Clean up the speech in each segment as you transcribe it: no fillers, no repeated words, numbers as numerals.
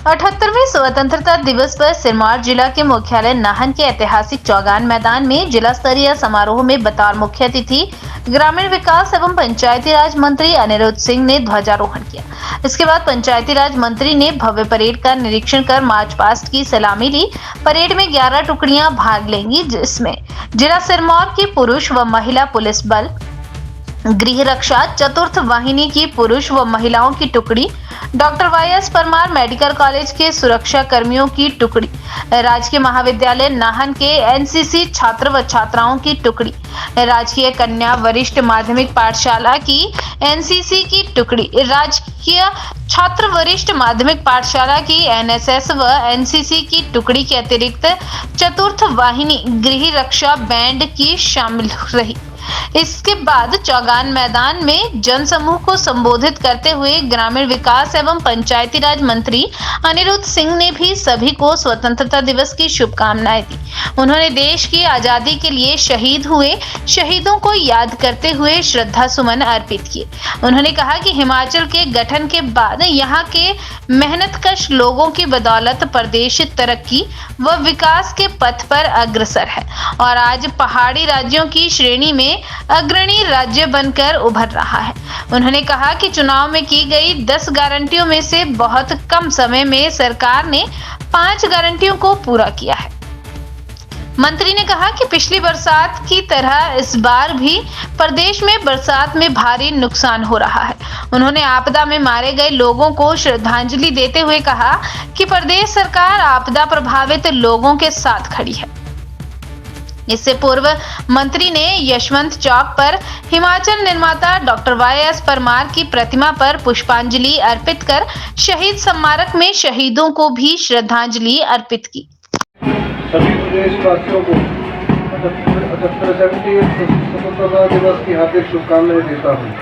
78वें स्वतंत्रता दिवस पर सिरमौर जिला के मुख्यालय नाहन के ऐतिहासिक चौगान मैदान में जिला स्तरीय समारोह में बतौर मुख्य अतिथि ग्रामीण विकास एवं पंचायती राज मंत्री अनिरुद्ध सिंह ने ध्वजारोहण किया। इसके बाद पंचायती राज मंत्री ने भव्य परेड का निरीक्षण कर मार्च पास्ट की सलामी ली। परेड में 11 टुकड़ियां भाग लेंगी, जिसमें जिला सिरमौर की पुरुष व महिला पुलिस बल, गृह रक्षा चतुर्थ वाहिनी की पुरुष व महिलाओं की टुकड़ी, डॉक्टर वाई.एस. परमार मेडिकल कॉलेज के सुरक्षा कर्मियों की टुकड़ी, राजकीय महाविद्यालय नाहन के एनसीसी छात्र व छात्राओं की टुकड़ी, राजकीय कन्या वरिष्ठ माध्यमिक पाठशाला की एनसीसी की टुकड़ी, राजकीय छात्र वरिष्ठ माध्यमिक पाठशाला की एनएसएस व एनसीसी की टुकड़ी के अतिरिक्त चतुर्थ वाहिनी गृह रक्षा बैंड की शामिल रही। इसके बाद चौगान मैदान में जनसमूह को संबोधित करते हुए ग्रामीण विकास एवं पंचायती राज मंत्री अनिरुद्ध सिंह ने भी सभी को स्वतंत्रता दिवस की शुभकामनाएं दी। उन्होंने देश की आजादी के लिए शहीद हुए शहीदों को याद करते हुए श्रद्धा सुमन अर्पित किए। उन्होंने कहा कि हिमाचल के गठन के बाद यहाँ के मेहनतकश लोगों की बदौलत प्रदेश तरक्की व विकास के पथ पर अग्रसर है और आज पहाड़ी राज्यों की श्रेणी में अग्रणी राज्य बनकर उभर रहा है। उन्होंने कहा कि चुनाव में की गई 10 गारंटियों में से बहुत कम समय में सरकार ने 5 गारंटियों को पूरा किया है। मंत्री ने कहा कि पिछली बरसात की तरह इस बार भी प्रदेश में बरसात में भारी नुकसान हो रहा है। उन्होंने आपदा में मारे गए लोगों को श्रद्धांजलि देते हुए कहा कि प्रदेश सरकार आपदा प्रभावित लोगों के साथ खड़ी है। इससे पूर्व मंत्री ने यशवंत चौक पर हिमाचल निर्माता डॉक्टर वाई.एस. परमार की प्रतिमा पर पुष्पांजलि अर्पित कर शहीद स्मारक में शहीदों को भी श्रद्धांजलि अर्पित की। सभी प्रदेशवासियों को 78वें स्वतंत्रता दिवस की हार्दिक शुभकामनाएं देता हूँ।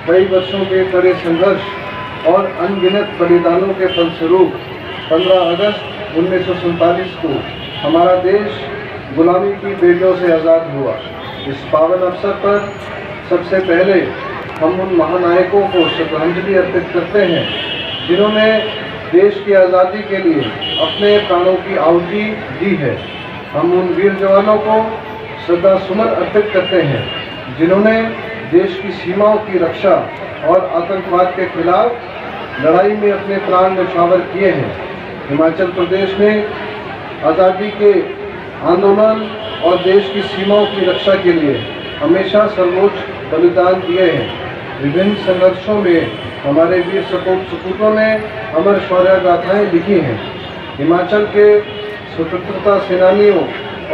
कई वर्षों के कड़े संघर्ष और अनगिनत बलिदानों के फलस्वरूप 15 अगस्त 1947 को हमारा देश गुलामी की बेड़ियों से आज़ाद हुआ। इस पावन अवसर पर सबसे पहले हम उन महानायकों को श्रद्धांजलि अर्पित करते हैं जिन्होंने देश की आज़ादी के लिए अपने प्राणों की आहुति दी है। हम उन वीर जवानों को श्रद्धा सुमन अर्पित करते हैं जिन्होंने देश की सीमाओं की रक्षा और आतंकवाद के खिलाफ लड़ाई में अपने प्राण न्यौछावर किए हैं। हिमाचल प्रदेश ने आज़ादी के आंदोलन और देश की सीमाओं की रक्षा के लिए हमेशा सर्वोच्च बलिदान दिए हैं। विभिन्न संघर्षों में हमारे वीर सपूतों ने अमर शौर्य गाथाएं लिखी हैं। हिमाचल के स्वतंत्रता सेनानियों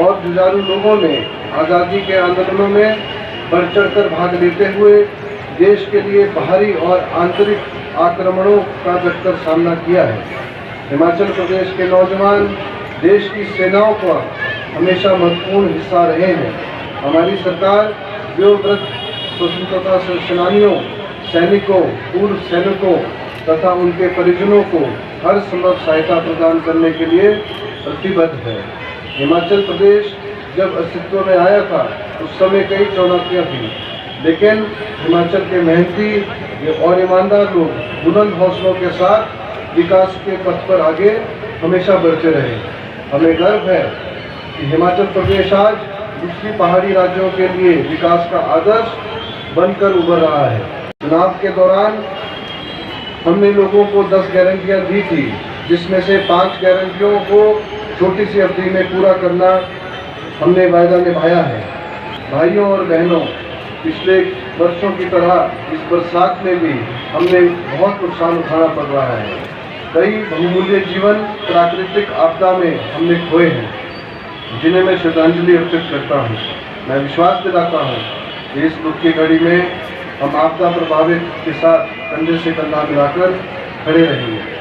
और जुझारू लोगों ने आज़ादी के आंदोलनों में बढ़ चढ़कर भाग लेते हुए देश के लिए बाहरी और आंतरिक आक्रमणों का डटकर सामना किया है। हिमाचल प्रदेश के नौजवान देश की सेनाओं का हमेशा महत्वपूर्ण हिस्सा रहे हैं। हमारी सरकार व्योमवृत्त स्वतंत्रता सेनानियों, सैनिकों, पूर्व सैनिकों तथा उनके परिजनों को हर संभव सहायता प्रदान करने के लिए प्रतिबद्ध है। हिमाचल प्रदेश जब अस्तित्व में आया था उस समय कई चुनौतियाँ थीं, लेकिन हिमाचल के मेहनती और ईमानदार लोग बुलंद हौसलों के साथ विकास के पथ पर आगे हमेशा बढ़ते रहे। हमें गर्व है कि हिमाचल प्रदेश आज दूसरी पहाड़ी राज्यों के लिए विकास का आदर्श बनकर उभर रहा है। चुनाव के दौरान हमने लोगों को 10 गारंटियां दी थी, जिसमें से 5 गारंटियों को छोटी सी अवधि में पूरा करना हमने वायदा निभाया है। भाइयों और बहनों, पिछले वर्षों की तरह इस बरसात में भी हमने बहुत नुकसान उठाना पड़ रहा है। कई बहुमूल्य जीवन प्राकृतिक आपदा में हमने खोए हैं, जिन्हें मैं श्रद्धांजलि अर्पित करता हूँ। मैं विश्वास दिलाता हूँ कि इस दुख की घड़ी में हम आपदा प्रभावित के साथ कंधे से कंधा मिलाकर खड़े रहेंगे।